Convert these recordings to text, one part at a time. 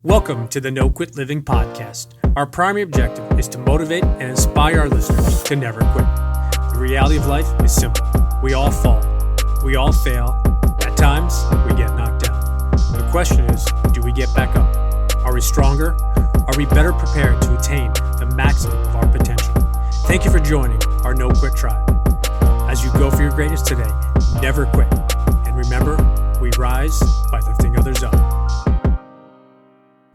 Welcome to the No Quit Living podcast. Our primary objective is to motivate and inspire our listeners to never quit. The reality of life is simple. We all fall. We all fail. At times, we get knocked down. The question is, do we get back up? Are we stronger? Are we better prepared to attain the maximum of our potential? Thank you for joining our No Quit tribe. As you go for your greatness today, never quit. And remember, we rise by lifting others up.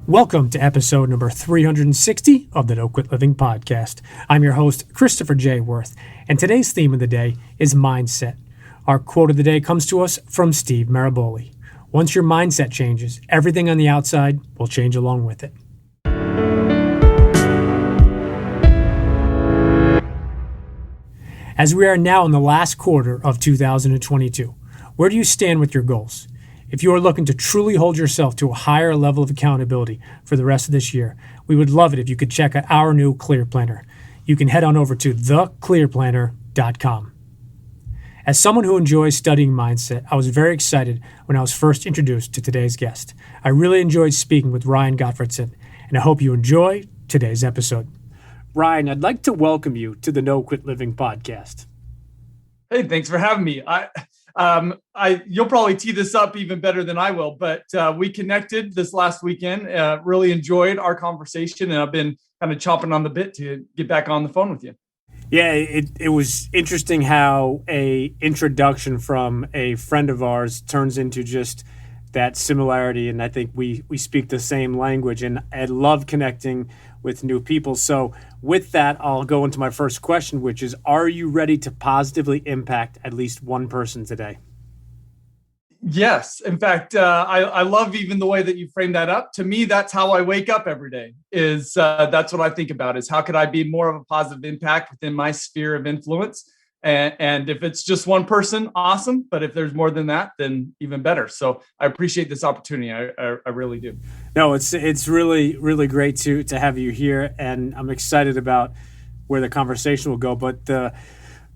Welcome to episode number 360 of the No Quit Living podcast. I'm your host, Christopher J. Worth, and today's theme of the day is mindset. Our quote of the day comes to us from Steve Maraboli. Once your mindset changes, everything on the outside will change along with it. As we are now in the last quarter of 2022, where do you stand with your goals? If you are looking to truly hold yourself to a higher level of accountability for the rest of this year, we would love it if you could check out our new Clear Planner. You can head on over to theclearplanner.com. As someone who enjoys studying mindset, I was very excited when I was first introduced to today's guest. I really enjoyed speaking with Ryan Gottfredson, and I hope you enjoy today's episode. Ryan, I'd like to welcome you to the No Quit Living podcast. Hey, thanks for having me. You'll probably tee this up even better than I will, but we connected this last weekend. Really enjoyed our conversation, and I've been kind of chomping on the bit to get back on the phone with you. Yeah, it was interesting how a introduction from a friend of ours turns into just that similarity, and I think we speak the same language, and I love connecting with new people. So with that, I'll go into my first question, which is, are you ready to positively impact at least one person today? Yes. In fact, I love even the way that you frame that up. To me, that's how I wake up every day, is that's what I think about, is how could I be more of a positive impact within my sphere of influence? And if it's just one person, awesome. But if there's more than that, then even better. So I appreciate this opportunity. I really do. No, it's really, really great to have you here. And I'm excited about where the conversation will go. But the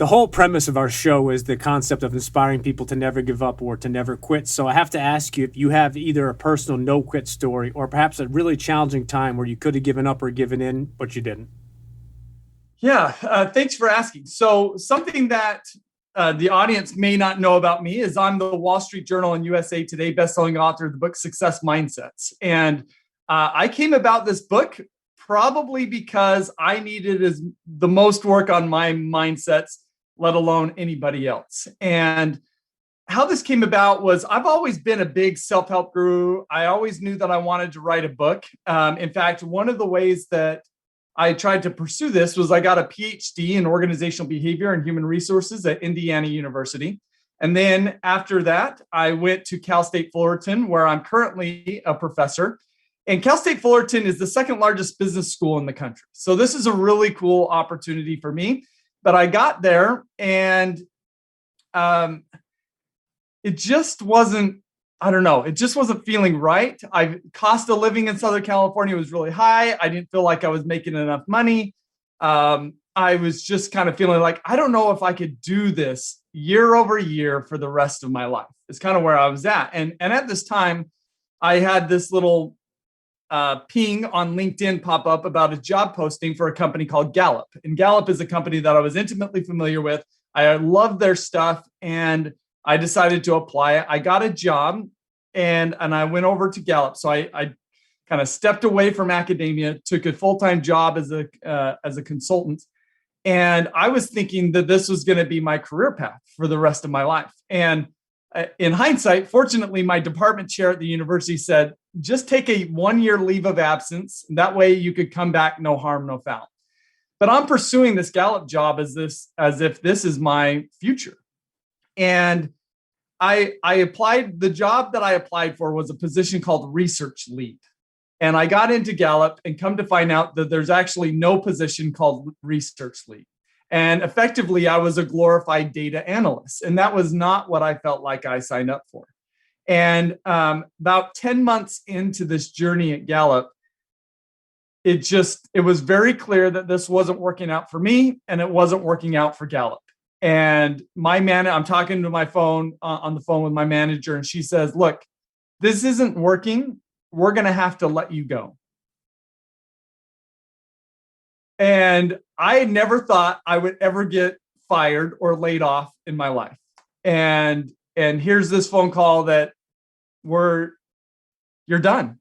whole premise of our show is the concept of inspiring people to never give up or to never quit. So I have to ask you if you have either a personal no quit story or perhaps a really challenging time where you could have given up or given in, but you didn't. Yeah, thanks for asking. So something that the audience may not know about me is I'm the Wall Street Journal and USA Today bestselling author of the book Success Mindsets. And I came about this book probably because I needed the most work on my mindsets, let alone anybody else. And how this came about was I've always been a big self-help guru. I always knew that I wanted to write a book. In fact, one of the ways that I tried to pursue this was I got a Ph.D. in organizational behavior and human resources at Indiana University. And then after that, I went to Cal State Fullerton, where I'm currently a professor. And Cal State Fullerton is the second largest business school in the country. So this is a really cool opportunity for me. But I got there and it just wasn't, it just wasn't feeling right. Cost of living in Southern California was really high. I didn't feel like I was making enough money. I was just kind of feeling like, I don't know if I could do this year over year for the rest of my life. It's kind of where I was at. And at this time, I had this little ping on LinkedIn pop up about a job posting for a company called Gallup. And Gallup is a company that I was intimately familiar with. I loved their stuff, and I decided to apply. I got a job and I went over to Gallup. So I kind of stepped away from academia, took a full-time job as a consultant. And I was thinking that this was going to be my career path for the rest of my life. And in hindsight, fortunately, my department chair at the university said, just take a 1-year leave of absence. That way you could come back, no harm, no foul. But I'm pursuing this Gallup job as if this is my future. And I applied. The job that I applied for was a position called research lead. And I got into Gallup and come to find out that there's actually no position called research lead. And effectively, I was a glorified data analyst. And that was not what I felt like I signed up for. And about 10 months into this journey at Gallup, it was very clear that this wasn't working out for me, and it wasn't working out for Gallup. And I'm talking to my phone on the phone with my manager, and she says, look, this isn't working. we're going to have to let you go. And I never thought I would ever get fired or laid off in my life. And here's this phone call that you're done.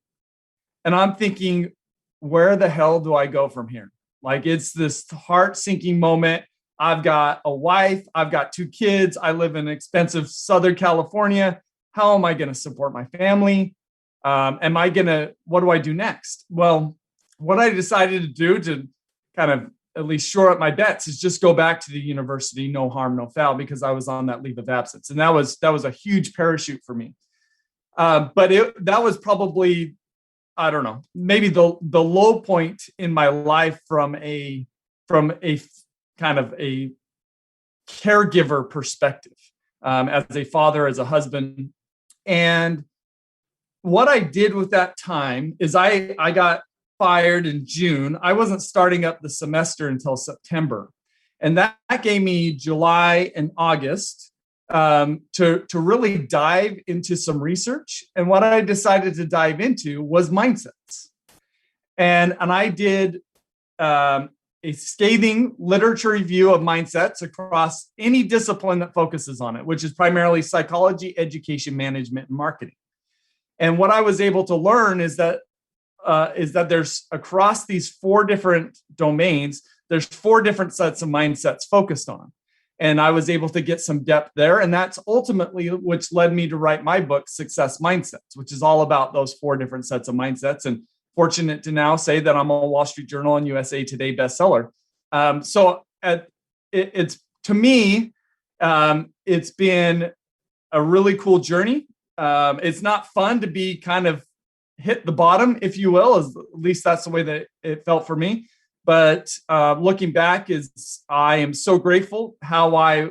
And I'm thinking, where the hell do I go from here? Like, it's this heart-sinking moment. I've got a wife, I've got 2 kids, I live in expensive Southern California. How am I going to support my family? What do I do next? Well, what I decided to do to kind of at least shore up my bets is just go back to the university, no harm, no foul, because I was on that leave of absence. And that was a huge parachute for me. But that was probably, I don't know, maybe the low point in my life from a kind of a caregiver perspective, as a father, as a husband. And what I did with that time is I got fired in June. I wasn't starting up the semester until September. And that gave me July and August to really dive into some research. And what I decided to dive into was mindsets. And I did a scathing literature review of mindsets across any discipline that focuses on it, which is primarily psychology, education, management, and marketing. And what I was able to learn is that there's, across these 4 different domains, there's 4 different sets of mindsets focused on. And I was able to get some depth there. And that's ultimately which led me to write my book, Success Mindsets, which is all about those 4 different sets of mindsets. And fortunate to now say that I'm a Wall Street Journal and USA Today bestseller. It's to me, it's been a really cool journey. It's not fun to be kind of hit the bottom, if you will, at least that's the way that it felt for me. But looking back, I am so grateful how I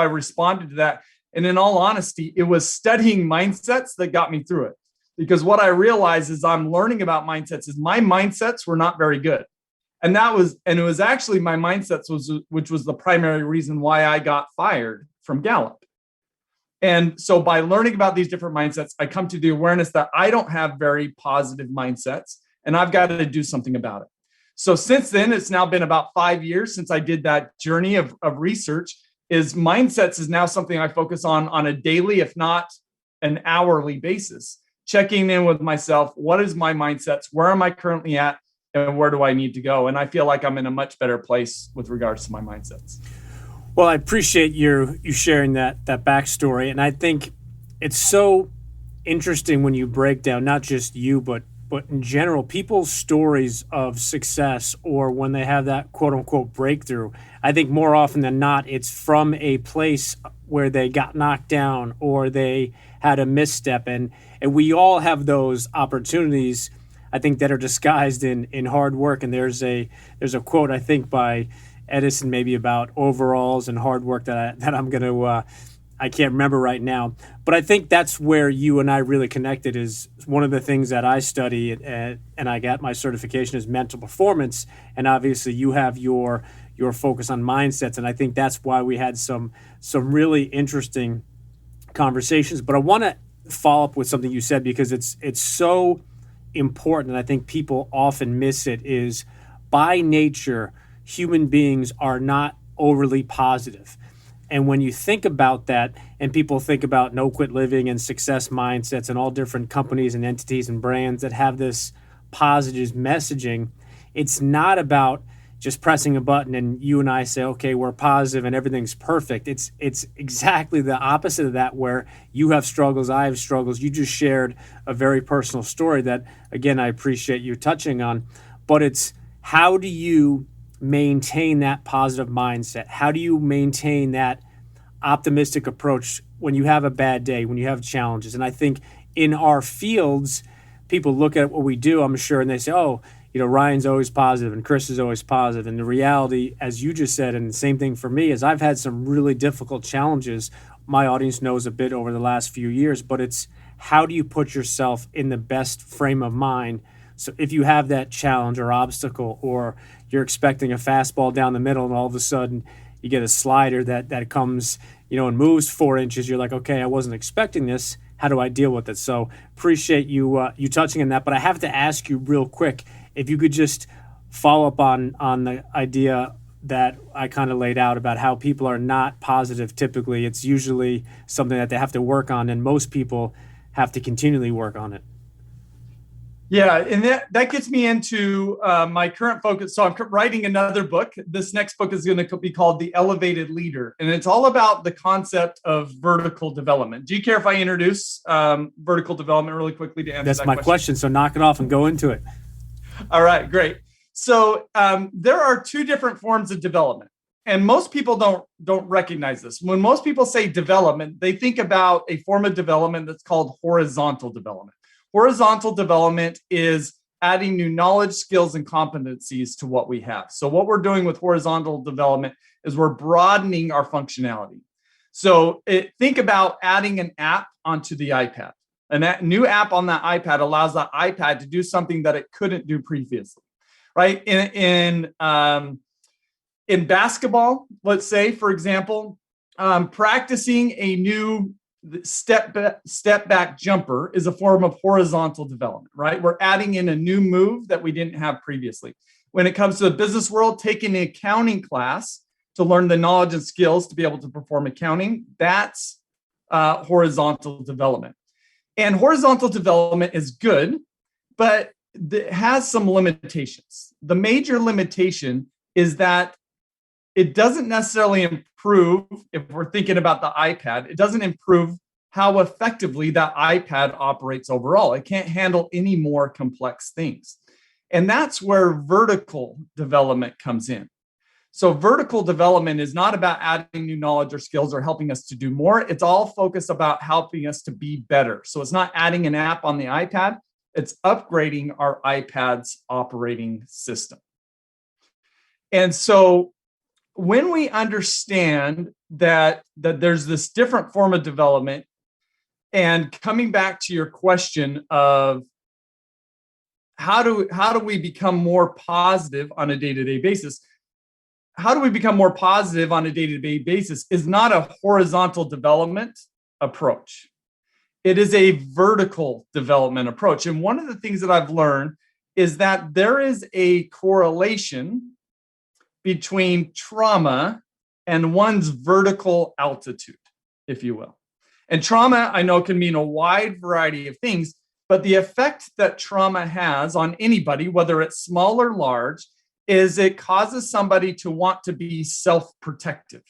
responded to that. And in all honesty, it was studying mindsets that got me through it. Because what I realized as I'm learning about mindsets is my mindsets were not very good. And it was actually my mindsets which was the primary reason why I got fired from Gallup. And so by learning about these different mindsets, I come to the awareness that I don't have very positive mindsets and I've got to do something about it. So since then, it's now been about 5 years since I did that journey of research. Mindsets is now something I focus on a daily, if not an hourly basis, checking in with myself. What is my mindsets? Where am I currently at? And where do I need to go? And I feel like I'm in a much better place with regards to my mindsets. Well, I appreciate you sharing that backstory. And I think it's so interesting when you break down not just you, but in general, people's stories of success, or when they have that quote unquote breakthrough. I think more often than not, it's from a place where they got knocked down or they had a misstep. And we all have those opportunities, I think, that are disguised in hard work. And there's a quote, I think, by Edison, maybe about overalls and hard work that I'm going to, I can't remember right now. But I think that's where you and I really connected. Is one of the things that I study, and I got my certification, is mental performance. And obviously you have your focus on mindsets. And I think that's why we had some really interesting conversations. But I want to follow up with something you said, because it's so important. And I think people often miss it. Is by nature, human beings are not overly positive. And when you think about that, and people think about no quit living and success mindsets and all different companies and entities and brands that have this positive messaging, it's not about just pressing a button and you and I say, okay, we're positive and everything's perfect. It's exactly the opposite of that, where you have struggles, I have struggles. You just shared a very personal story that, again, I appreciate you touching on. But it's, how do you maintain that positive mindset? How do you maintain that optimistic approach when you have a bad day, when you have challenges? And I think in our fields, people look at what we do, I'm sure, and they say, oh, Ryan's always positive and Chris is always positive. And the reality, as you just said, and the same thing for me, is I've had some really difficult challenges. My audience knows a bit over the last few years, but it's, how do you put yourself in the best frame of mind? So if you have that challenge or obstacle, or you're expecting a fastball down the middle and all of a sudden you get a slider that comes, and moves 4 inches, you're like, okay, I wasn't expecting this. how do I deal with it? So appreciate you you touching on that. But I have to ask you real quick, if you could just follow up on the idea that I kind of laid out about how people are not positive. Typically, it's usually something that they have to work on, and most people have to continually work on it. Yeah, and that gets me into my current focus. So I'm writing another book. This next book is going to be called The Elevated Leader, and it's all about the concept of vertical development. Do you care if I introduce vertical development really quickly to answer That's that my question. So knock it off and go into it. All right, great. So there are two different forms of development, and most people don't recognize this. When most people say development, they think about a form of development that's called horizontal development. Horizontal development is adding new knowledge, skills, and competencies to what we have. So what we're doing with horizontal development is we're broadening our functionality. So think about adding an app onto the iPad. And that new app on that iPad allows that iPad to do something that it couldn't do previously, right? In basketball, let's say, for example, practicing a new step back jumper is a form of horizontal development, right? We're adding in a new move that we didn't have previously. When it comes to the business world, taking an accounting class to learn the knowledge and skills to be able to perform accounting, that's horizontal development. And horizontal development is good, but it has some limitations. The major limitation is that it doesn't necessarily improve, if we're thinking about the iPad, it doesn't improve how effectively that iPad operates overall. It can't handle any more complex things. And that's where vertical development comes in. So vertical development is not about adding new knowledge or skills or helping us to do more. It's all focused about helping us to be better. So it's not adding an app on the iPad. It's upgrading our iPad's operating system. And so when we understand that there's this different form of development, and coming back to your question of how do we become more positive on a day-to-day basis? How do we become more positive on a day-to-day basis is not a horizontal development approach. It is a vertical development approach. And one of the things that I've learned is that there is a correlation between trauma and one's vertical altitude, if you will. And trauma, I know, can mean a wide variety of things, but the effect that trauma has on anybody, whether it's small or large, is it causes somebody to want to be self-protective,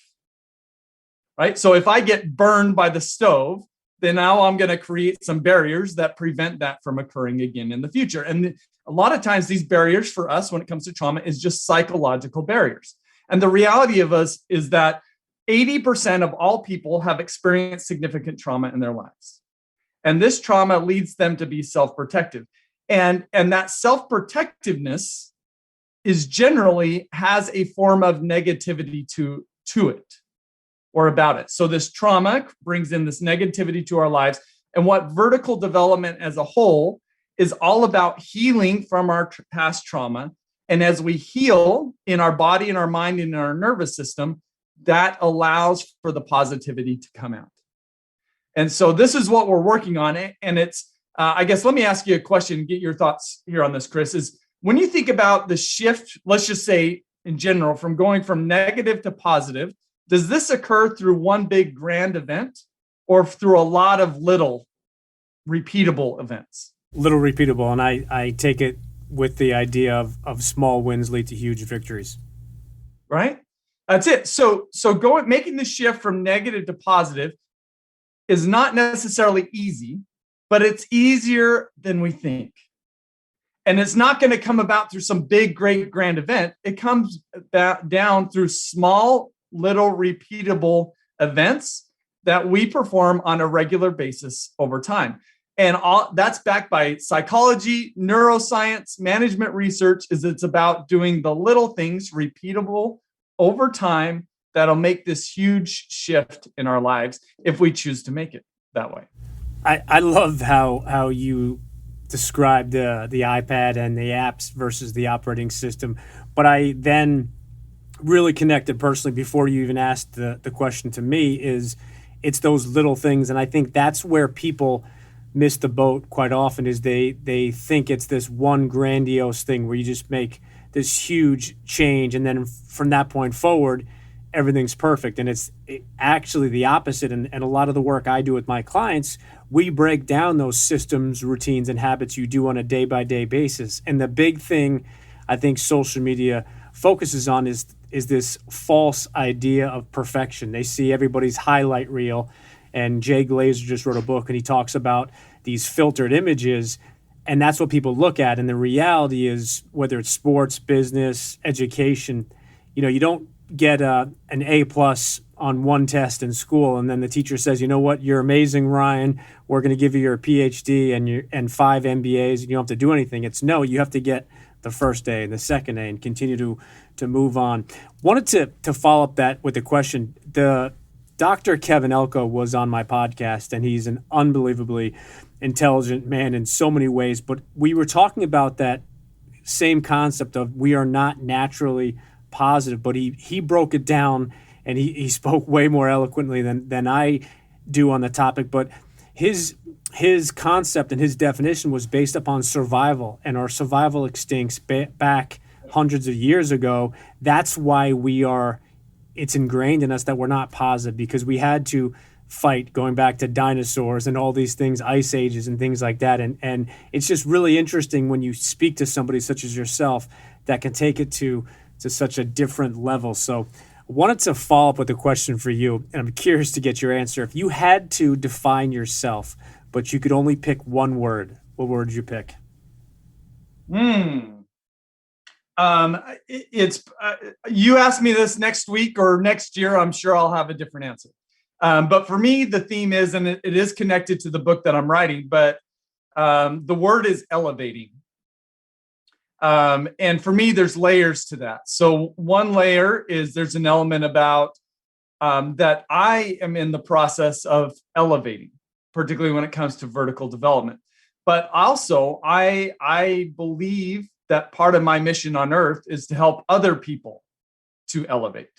right? So if I get burned by the stove, then now I'm going to create some barriers that prevent that from occurring again in the future. And a lot of times these barriers for us when it comes to trauma is just psychological barriers. And the reality of us is that 80% of all people have experienced significant trauma in their lives. And this trauma leads them to be self-protective. And that self-protectiveness is generally has a form of negativity to it or about it. So this trauma brings in this negativity to our lives. And what vertical development as a whole is all about healing from our past trauma. And as we heal in our body, in our mind, and in our nervous system, that allows for the positivity to come out. And so this is what we're working on. And it's, I guess, let me ask you a question, get your thoughts here on this, Chris, is when you think about the shift, let's just say in general, from going from negative to positive, does this occur through one big grand event or through a lot of little repeatable events? Little repeatable. And I take it with the idea of small wins lead to huge victories. Right? That's it. So making the shift from negative to positive is not necessarily easy, but it's easier than we think. And it's not going to come about through some big, great, grand event. It comes down through small, little, repeatable events that we perform on a regular basis over time. And all that's backed by psychology, neuroscience, management research. It's about doing the little things repeatable over time that'll make this huge shift in our lives if we choose to make it that way. I love how you described the iPad and the apps versus the operating system. But I then really connected personally before you even asked the question to me is it's those little things. And I think that's where people miss the boat quite often, is they think it's this one grandiose thing where you just make this huge change, and then from that point forward, everything's perfect. And it's actually the opposite. And a lot of the work I do with my clients, we break down those systems, routines, and habits you do on a day-by-day basis. And the big thing I think social media focuses on is this false idea of perfection. They see everybody's highlight reel, and Jay Glazer just wrote a book, and he talks about these filtered images, and that's what people look at. And the reality is, whether it's sports, business, education, you don't get an A+ on one test in school, and then the teacher says, you know what, you're amazing, Ryan. We're going to give you your Ph.D. and 5 MBAs, and you don't have to do anything. It's no, you have to get the first A and the second A and continue to move on. Wanted to follow up that with a question. The Dr. Kevin Elko was on my podcast, and he's an unbelievably intelligent man in so many ways. But we were talking about that same concept of we are not naturally positive, but he broke it down, and he spoke way more eloquently than I do on the topic. But his concept and his definition was based upon survival, and our survival instincts back hundreds of years ago. That's why it's ingrained in us that we're not positive, because we had to fight going back to dinosaurs and all these things, ice ages and things like that. And it's just really interesting when you speak to somebody such as yourself that can take it to such a different level. So I wanted to follow up with a question for you, and I'm curious to get your answer. If you had to define yourself, but you could only pick one word, what word would you pick? It's you ask me this next week or next year, I'm sure I'll have a different answer. But for me, the theme is, and it is connected to the book that I'm writing, but the word is elevating. And for me, there's layers to that. So one layer is there's an element about that I am in the process of elevating, particularly when it comes to vertical development. But also, I believe that part of my mission on earth is to help other people to elevate.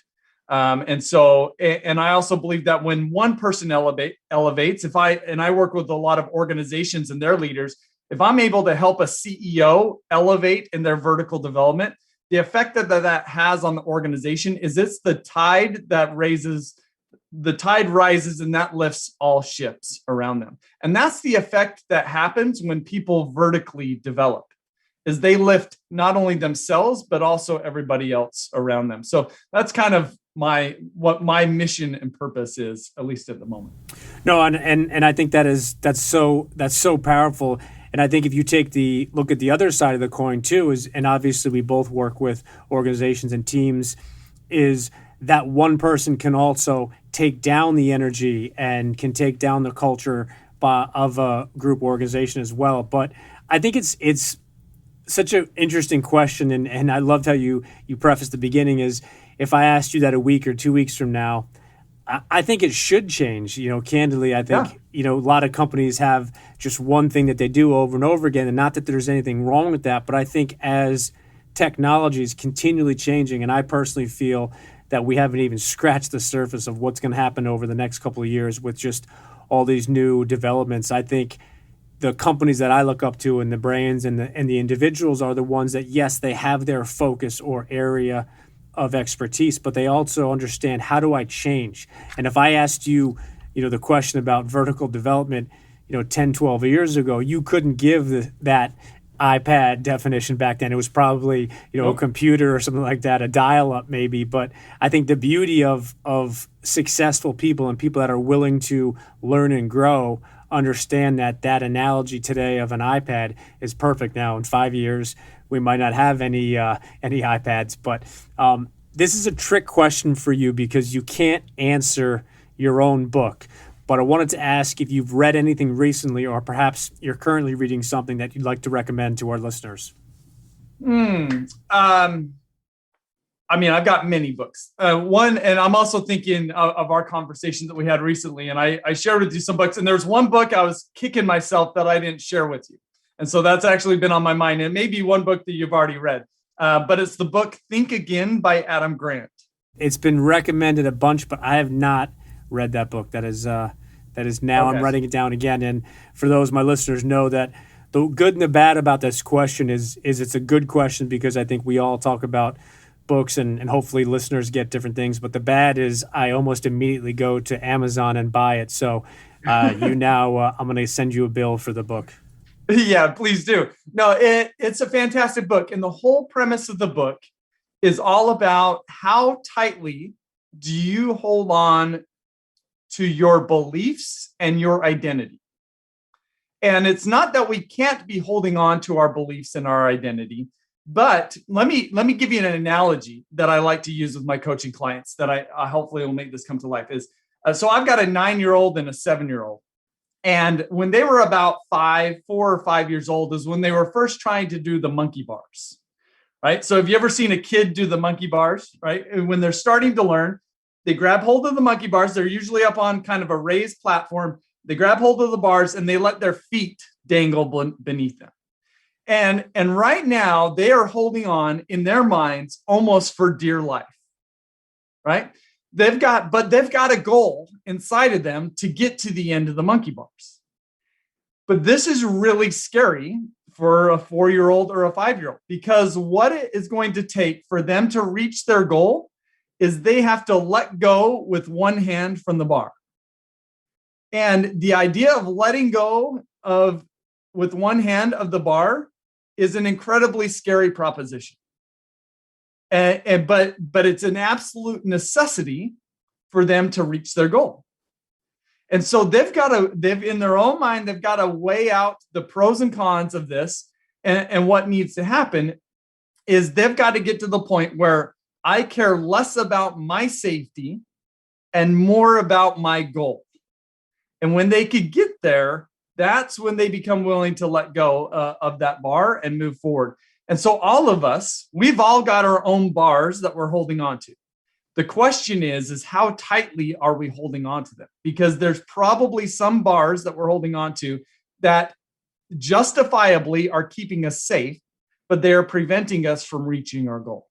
And I also believe that when one person elevates, I work with a lot of organizations and their leaders, if I'm able to help a CEO elevate in their vertical development, the effect that has on the organization is it's the tide rises and that lifts all ships around them. And that's the effect that happens when people vertically develop, is they lift not only themselves, but also everybody else around them. So that's kind of what my mission and purpose is, at least at the moment. No, and I think that's so powerful. And I think if you look at the other side of the coin too, and obviously we both work with organizations and teams, is that one person can also take down the energy and can take down the culture of a group organization as well. But I think it's such an interesting question, and I loved how you prefaced the beginning is, if I asked you that a week or 2 weeks from now, I think it should change. Candidly, I think, a lot of companies have just one thing that they do over and over again, and not that there's anything wrong with that, but I think as technology is continually changing, and I personally feel that we haven't even scratched the surface of what's going to happen over the next couple of years with just all these new developments. I think the companies that I look up to, and the brands and the individuals, are the ones that, yes, they have their focus or area of expertise, but they also understand, how do I change? And if I asked you, the question about vertical development, 10, 12 years ago, you couldn't give that iPad definition back then. It was probably, a computer or something like that, a dial-up maybe. But I think the beauty of successful people and people that are willing to learn and grow understand that analogy today of an iPad is perfect. Now, in 5 years, we might not have any iPads, but this is a trick question for you because you can't answer your own book. But I wanted to ask if you've read anything recently, or perhaps you're currently reading something that you'd like to recommend to our listeners. I've got many books. One, and I'm also thinking of our conversation that we had recently, and I shared with you some books, and there's one book I was kicking myself that I didn't share with you. And so that's actually been on my mind. And maybe one book that you've already read, but it's the book Think Again by Adam Grant. It's been recommended a bunch, but I have not read that book. That is now Okay. I'm writing it down again. And for those my listeners know that the good and the bad about this question is it's a good question because I think we all talk about books and hopefully listeners get different things. But the bad is I almost immediately go to Amazon and buy it. So I'm going to send you a bill for the book. Yeah, please do. No, it's a fantastic book. And the whole premise of the book is all about how tightly do you hold on to your beliefs and your identity. And it's not that we can't be holding on to our beliefs and our identity, but let me give you an analogy that I like to use with my coaching clients that I hopefully will make this come to life. So I've got a 9-year-old and a 7-year-old. And when they were about 4 or 5 years old is when they were first trying to do the monkey bars, right? So have you ever seen a kid do the monkey bars, right? And when they're starting to learn, they grab hold of the monkey bars. They're usually up on kind of a raised platform. They grab hold of the bars and they let their feet dangle beneath them. And right now they are holding on in their minds almost for dear life, right? They've got a goal inside of them to get to the end of the monkey bars. But this is really scary for a 4-year-old or a 5-year-old because what it is going to take for them to reach their goal is they have to let go with one hand from the bar. And the idea of letting go of with one hand of the bar is an incredibly scary proposition. But it's an absolute necessity for them to reach their goal. And so they've in their own mind, they've got to weigh out the pros and cons of this. And what needs to happen is they've got to get to the point where I care less about my safety and more about my goal. And when they could get there, that's when they become willing to let go of that bar and move forward. And so all of us, we've all got our own bars that we're holding on to. The question is how tightly are we holding on to them? Because there's probably some bars that we're holding on to that justifiably are keeping us safe, but they are preventing us from reaching our goal.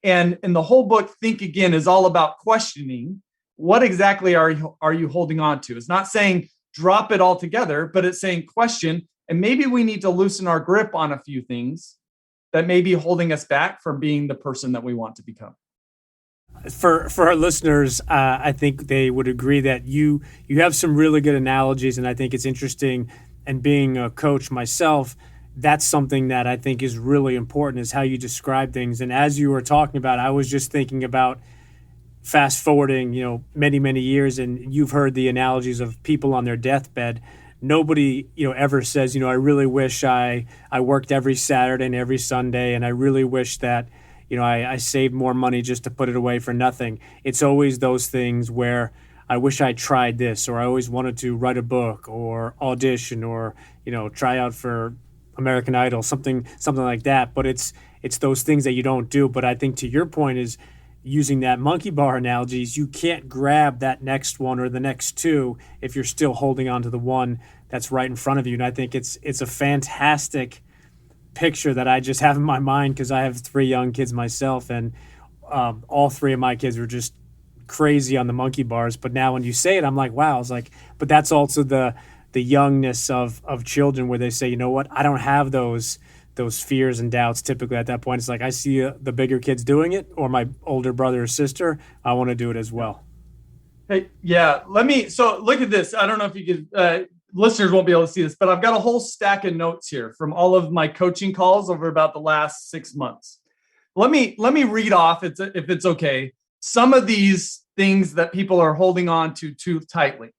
And the whole book, Think Again, is all about questioning what exactly are you holding on to. It's not saying drop it all together, but it's saying question, and maybe we need to loosen our grip on a few things that may be holding us back from being the person that we want to become. For our listeners, I think they would agree that you have some really good analogies, and I think it's interesting. And being a coach myself, that's something that I think is really important is how you describe things. And as you were talking about, I was just thinking about fast forwarding, many, many years, and you've heard the analogies of people on their deathbed. Nobody, ever says, I really wish I worked every Saturday and every Sunday, and I really wish that, I saved more money just to put it away for nothing. It's always those things where I wish I tried this, or I always wanted to write a book or audition or, try out for American Idol, something like that. But it's those things that you don't do. But I think to your point is using that monkey bar analogies, you can't grab that next one or the next two if you're still holding on to the one that's right in front of you. And I think it's a fantastic picture that I just have in my mind because I have 3 young kids myself, and all 3 of my kids were just crazy on the monkey bars. But now when you say it, I'm like, wow. I was like, but that's also the youngness of children where they say, you know what, I don't have those fears and doubts typically at that point. It's like I see the bigger kids doing it or my older brother or sister, I want to do it as well. Hey, yeah, so look at this. I don't know if you could, listeners won't be able to see this, but I've got a whole stack of notes here from all of my coaching calls over about the last 6 months. Let me read off, if it's okay, some of these things that people are holding on to too tightly,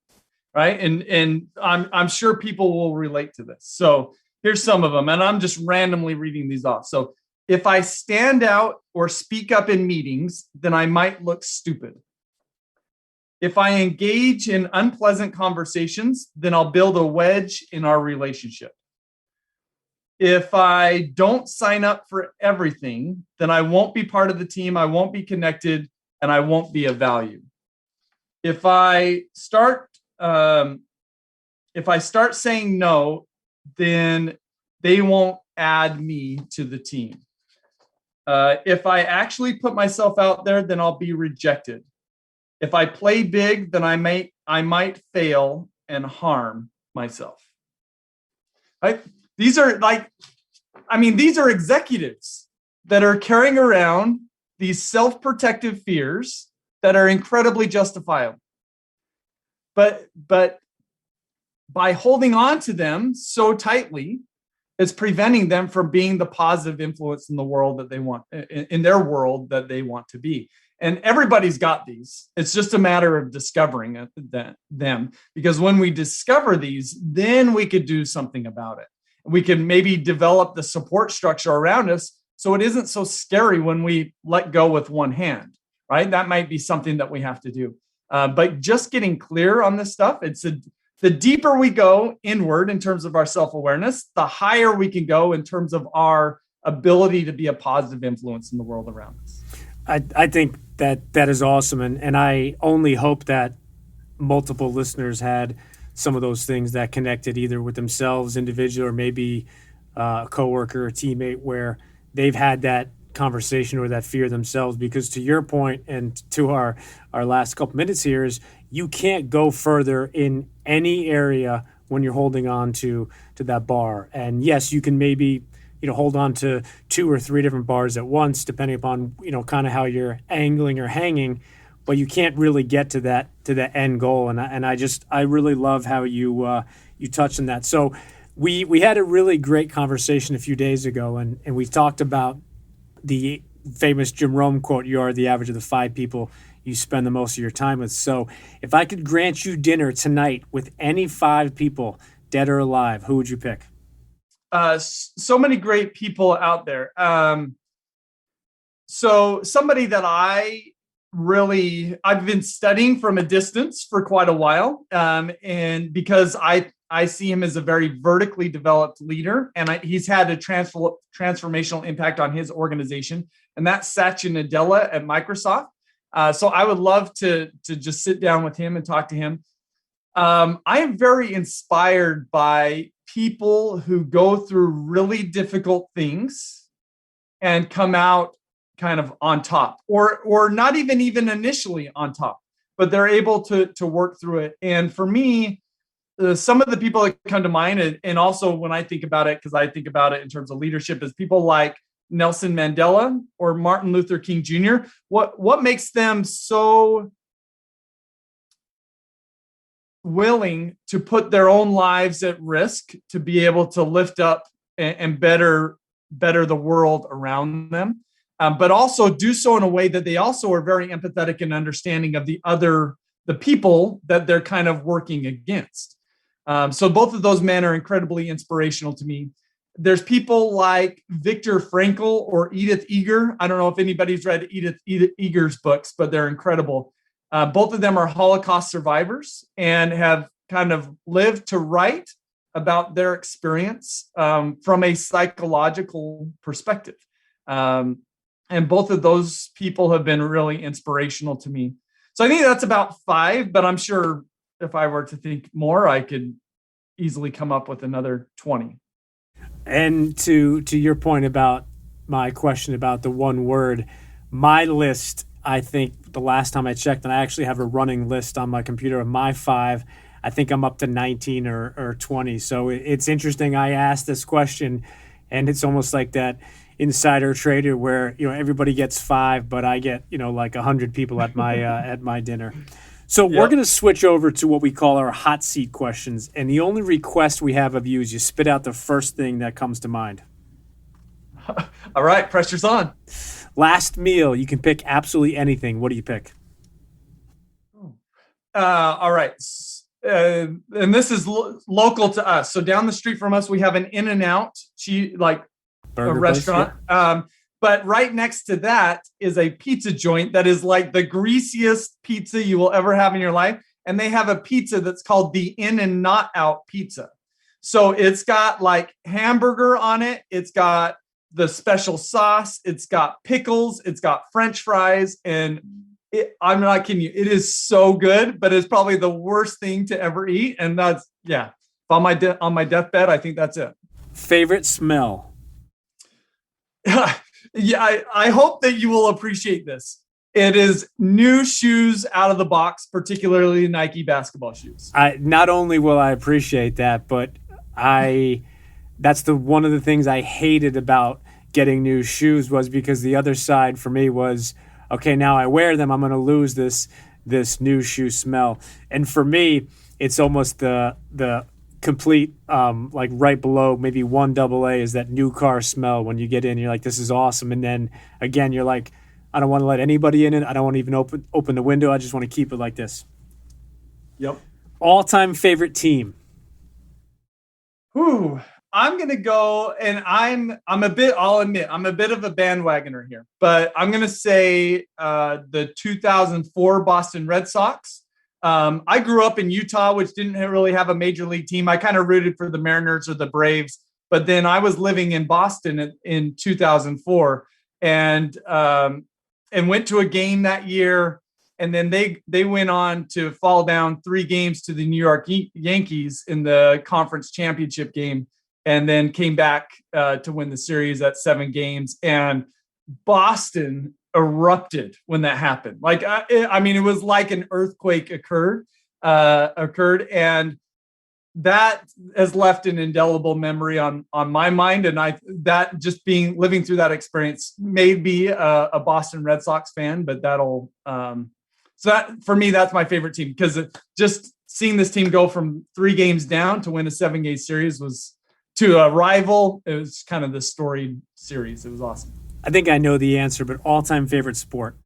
right? And I'm sure people will relate to this. So here's some of them, and I'm just randomly reading these off. So if I stand out or speak up in meetings, then I might look stupid. If I engage in unpleasant conversations, then I'll build a wedge in our relationship. If I don't sign up for everything, then I won't be part of the team, I won't be connected, and I won't be of value. If I start saying no, then they won't add me to the team. If I actually put myself out there, then I'll be rejected. If I play big, then I might fail and harm myself. Right? These are executives that are carrying around these self-protective fears that are incredibly justifiable. But by holding on to them so tightly, it's preventing them from being the positive influence in the world that they want, in their world that they want to be. And everybody's got these. It's just a matter of discovering them. Because when we discover these, then we could do something about it. We can maybe develop the support structure around us so it isn't so scary when we let go with one hand, right? That might be something that we have to do. But just getting clear on this stuff, the deeper we go inward in terms of our self-awareness, the higher we can go in terms of our ability to be a positive influence in the world around us. I think that is awesome. And I only hope that multiple listeners had some of those things that connected either with themselves, individual, or maybe a coworker, a teammate, where they've had that conversation or that fear themselves. Because to your point and to our last couple minutes here is you can't go further in any area when you're holding on to that bar. And yes, you can maybe hold on to 2 or 3 different bars at once, depending upon kind of how you're angling or hanging, but you can't really get to the end goal. And I really love how you touched on that. So we had a really great conversation a few days ago, and we talked about the famous Jim Rome quote, "You are the average of the 5 people you spend the most of your time with." So if I could grant you dinner tonight with any 5 people, dead or alive, who would you pick? So many great people out there. So somebody that I've been studying from a distance for quite a while. And because I see him as a very vertically developed leader, and he's had a transformational impact on his organization, and that's Satya Nadella at Microsoft. So I would love to just sit down with him and talk to him. I am very inspired by people who go through really difficult things and come out kind of on top, or not even initially on top, but they're able to work through it. And for me, some of the people that come to mind, and also when I think about it, because I think about it in terms of leadership, is people like Nelson Mandela or Martin Luther King Jr. What makes them so willing to put their own lives at risk to be able to lift up and better the world around them, but also do so in a way that they also are very empathetic and understanding of the people that they're kind of working against. So both of those men are incredibly inspirational to me. There's people like Viktor Frankl or Edith Eger. I don't know if anybody's read Edith Eger's books, but they're incredible. Both of them are Holocaust survivors and have kind of lived to write about their experience from a psychological perspective. And both of those people have been really inspirational to me. So I think that's about 5, but I'm sure if I were to think more, I could easily come up with another 20. And to your point about my question about the one word, my list, I think the last time I checked, and I actually have a running list on my computer of my 5, I think I'm up to 19 or 20. So it's interesting. I asked this question, and it's almost like that insider trader where everybody gets 5, but I get like 100 people at my at my dinner. So We're going to switch over to what we call our hot seat questions, and the only request we have of you is you spit out the first thing that comes to mind. All right, pressure's on. Last meal, you can pick absolutely anything. What do you pick? All right. And this is local to us. So down the street from us, we have an In-N-Out, a restaurant. Place, yeah. But right next to that is a pizza joint that is like the greasiest pizza you will ever have in your life. And they have a pizza that's called the In-N-Not-Out pizza. So it's got like hamburger on it. It's got the special sauce. It's got pickles. It's got French fries. And I'm not kidding you. It is so good, but it's probably the worst thing to ever eat. And that's, on my deathbed, I think that's it. Favorite smell? Yeah, I hope that you will appreciate this. It is new shoes out of the box, particularly Nike basketball shoes. Not only will I appreciate that, but that's one of the things I hated about getting new shoes, was because the other side for me was, okay, now I wear them, I'm going to lose this new shoe smell. And for me, it's almost the complete, like right below maybe 1 AA is that new car smell. When you get in, you're like, this is awesome. And then again, you're like, I don't want to let anybody in it. I don't want to even open the window. I just want to keep it like this. Yep. All-time favorite team. Ooh, I'm going to go, and I'll admit, I'm a bit of a bandwagoner here, but I'm going to say the 2004 Boston Red Sox. I grew up in Utah, which didn't really have a major league team. I kind of rooted for the Mariners or the Braves, but then I was living in Boston in 2004 and went to a game that year. And then they went on to fall down 3 games to the New York Yankees in the conference championship game, and then came back to win the series at 7 games. And Boston erupted when that happened. Like, I mean, it was like an earthquake occurred, and that has left an indelible memory on my mind. And that just living through that experience made me a Boston Red Sox fan. But so that for me, that's my favorite team, because just seeing this team go from 3 games down to win a 7-game series was, to a rival, it was kind of the storied series. It was awesome. I think I know the answer, but all-time favorite sport?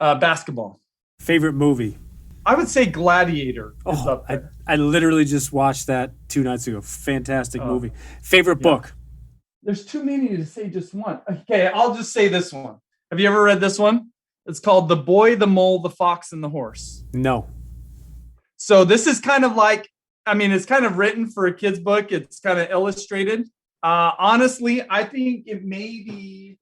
Basketball. Favorite movie? I would say Gladiator is up there. I literally just watched that 2 nights ago. Fantastic movie. Favorite book? There's too many to say just one. Okay, I'll just say this one. Have you ever read this one? It's called The Boy, the Mole, the Fox, and the Horse. No. So this is kind of like, I mean, it's kind of written for a kid's book. It's kind of illustrated. Honestly, I think it may be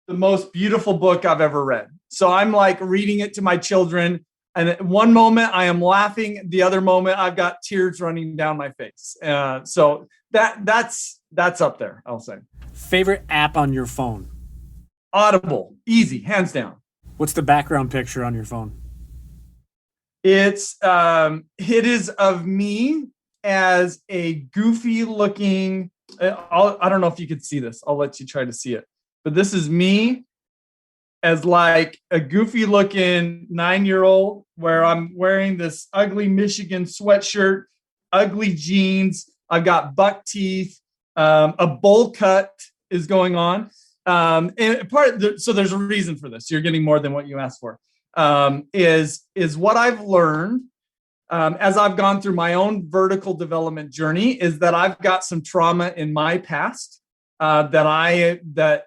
the most beautiful book I've ever read. So I'm like reading it to my children, and at one moment I am laughing. The other moment I've got tears running down my face. So that's up there, I'll say. Favorite app on your phone? Audible. Easy, hands down. What's the background picture on your phone? It is of me as a goofy looking, I don't know if you could see this. I'll let you try to see it. But this is me as like a goofy looking 9-year-old, where I'm wearing this ugly Michigan sweatshirt, ugly jeans. I've got buck teeth. A bowl cut is going on. So there's a reason for this. You're getting more than what you asked for. Is what I've learned as I've gone through my own vertical development journey, is that I've got some trauma in my past that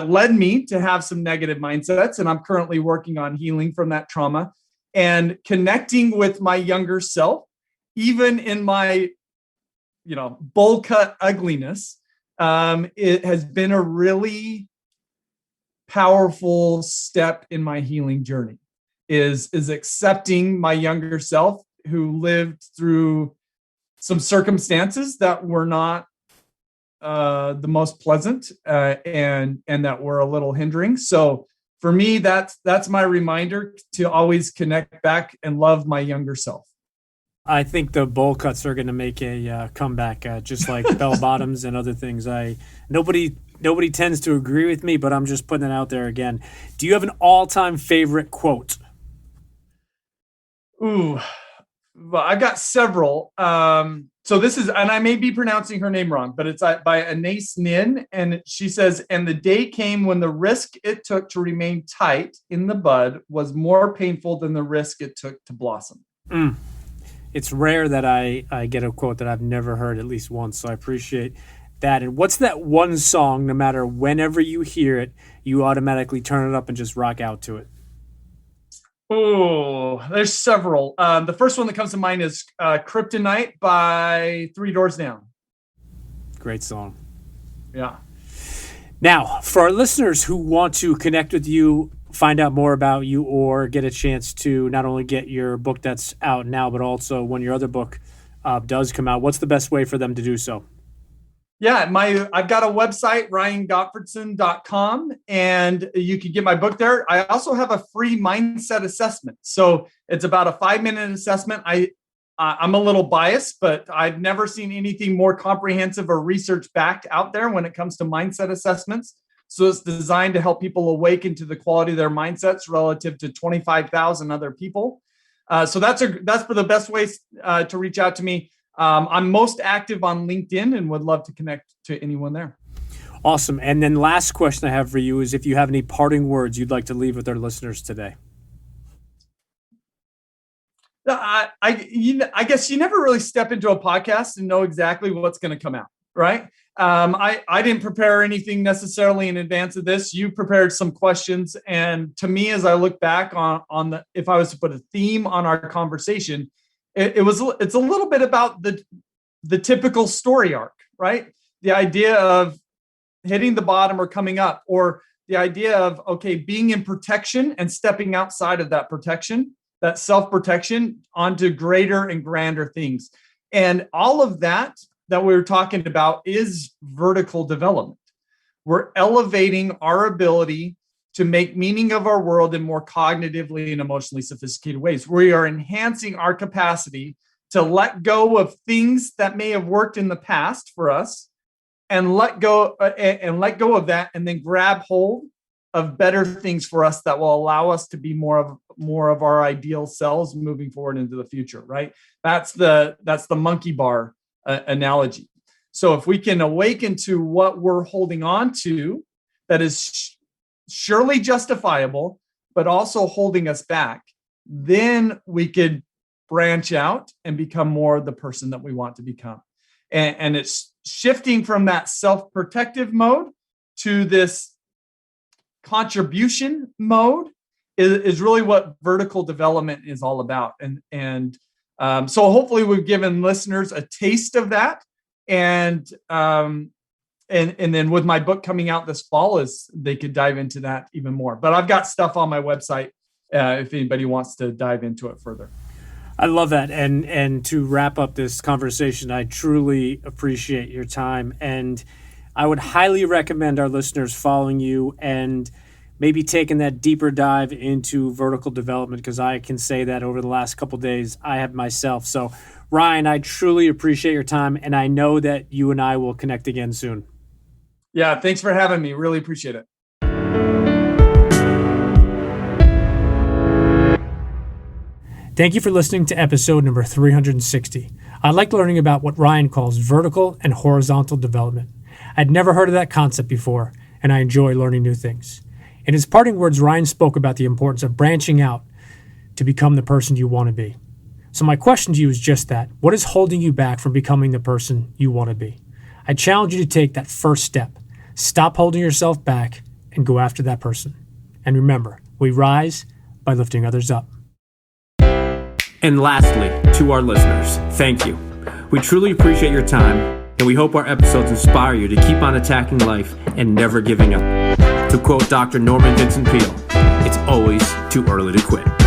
led me to have some negative mindsets, and I'm currently working on healing from that trauma and connecting with my younger self, even in my bowl cut ugliness. It has been a really powerful step in my healing journey, is accepting my younger self, who lived through some circumstances that were not the most pleasant, and that were a little hindering. So for me, that's my reminder to always connect back and love my younger self. I think the bowl cuts are going to make a comeback, just like bell bottoms and other things. Nobody tends to agree with me, but I'm just putting it out there again. Do you have an all-time favorite quote? Ooh, well, I got several. So this is, and I may be pronouncing her name wrong, but it's by Anais Nin, and she says, "And the day came when the risk it took to remain tight in the bud was more painful than the risk it took to blossom." It's rare that I get a quote that I've never heard at least once, so I appreciate that. And what's that one song, no matter whenever you hear it, you automatically turn it up and just rock out to it? Oh, there's several. The first one that comes to mind is Kryptonite by 3 Doors Down. Great song. Yeah. Now, for our listeners who want to connect with you, find out more about you, or get a chance to not only get your book that's out now, but also when your other book does come out, what's the best way for them to do so? Yeah, I've got a website, ryangottfredson.com, and you can get my book there. I also have a free mindset assessment. So it's about a 5-minute assessment. I'm a little biased, but I've never seen anything more comprehensive or research backed out there when it comes to mindset assessments. So it's designed to help people awaken to the quality of their mindsets relative to 25,000 other people. So that's for the best ways to reach out to me. I'm most active on LinkedIn and would love to connect to anyone there. Awesome. And then last question I have for you is if you have any parting words you'd like to leave with our listeners today. I guess you never really step into a podcast and know exactly what's going to come out, right? I didn't prepare anything necessarily in advance of this. You prepared some questions, and to me, as I look back on if I was to put a theme on our conversation, it's a little bit about the typical story arc, right? The idea of hitting the bottom or coming up, or the idea of, okay, being in protection and stepping outside of that protection, that self-protection, onto greater and grander things. And all of that we were talking about is vertical development. We're elevating our ability to make meaning of our world in more cognitively and emotionally sophisticated ways. We are enhancing our capacity to let go of things that may have worked in the past for us, and let go of that, and then grab hold of better things for us that will allow us to be more of our ideal selves moving forward into the future, right? That's the monkey bar analogy. So if we can awaken to what we're holding on to that is surely justifiable, but also holding us back, then we could branch out and become more the person that we want to become. And it's shifting from that self-protective mode to this contribution mode is really what vertical development is all about. And so hopefully we've given listeners a taste of that. And then with my book coming out this fall, they could dive into that even more. But I've got stuff on my website if anybody wants to dive into it further. I love that. And to wrap up this conversation, I truly appreciate your time. And I would highly recommend our listeners following you and maybe taking that deeper dive into vertical development, because I can say that over the last couple of days I have myself. So Ryan, I truly appreciate your time, and I know that you and I will connect again soon. Yeah, thanks for having me. Really appreciate it. Thank you for listening to episode number 360. I like learning about what Ryan calls vertical and horizontal development. I'd never heard of that concept before, and I enjoy learning new things. In his parting words, Ryan spoke about the importance of branching out to become the person you want to be. So my question to you is just that. What is holding you back from becoming the person you want to be? I challenge you to take that first step. Stop holding yourself back and go after that person. And remember, we rise by lifting others up. And lastly, to our listeners, thank you. We truly appreciate your time, and we hope our episodes inspire you to keep on attacking life and never giving up. To quote Dr. Norman Vincent Peale, it's always too early to quit.